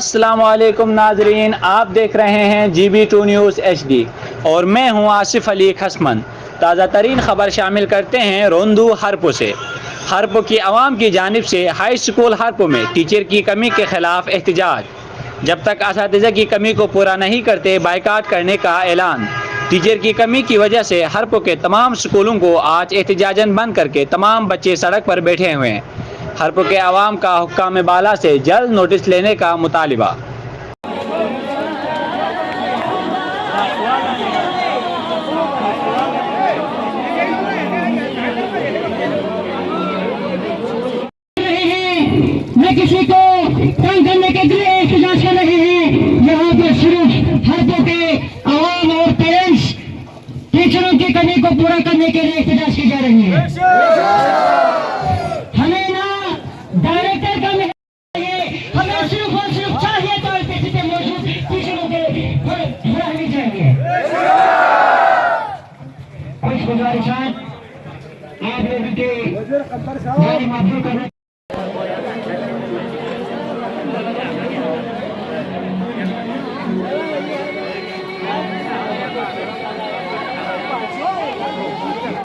अस्सलामुअलैकुम नाजरीन, आप देख रहे हैं GB2 न्यूज़ HD और मैं हूं आसिफ अली खसमन। ताज़ा तरीन खबर शामिल करते हैं रोंदू हरपो से। हरपो की आवाम की जानिब से हाई स्कूल हरपो में टीचर की कमी के खिलाफ एहतजाज। जब तक असातिज़ा की कमी को पूरा नहीं करते बाइकाट करने का ऐलान। टीचर की कमी की वजह से हरपो के तमाम स्कूलों को आज एहतजाजन बंद करके तमाम बच्चे सड़क पर बैठे हुए हैं। हरपो के अवाम का हुक्काम बाला से जल्द नोटिस लेने का मुतालिबा। न किसी को तंग करने के लिए एहतजाज कर रहे हैं। यहाँ पे सिर्फ हरपो के अवाम और पेरेंट्स टीचरों की कमी को पूरा करने के लिए एहतजाज की जा रही है। हमें ना डायरेक्टर का चाहिए, हमें सिर्फ और सिर्फ चाहिए तो एलपीसी पे मौजूद टीचरों के बुरा भी चाहिए। कुछ गुजारिशात आप लोगों के मेरी माफी करना।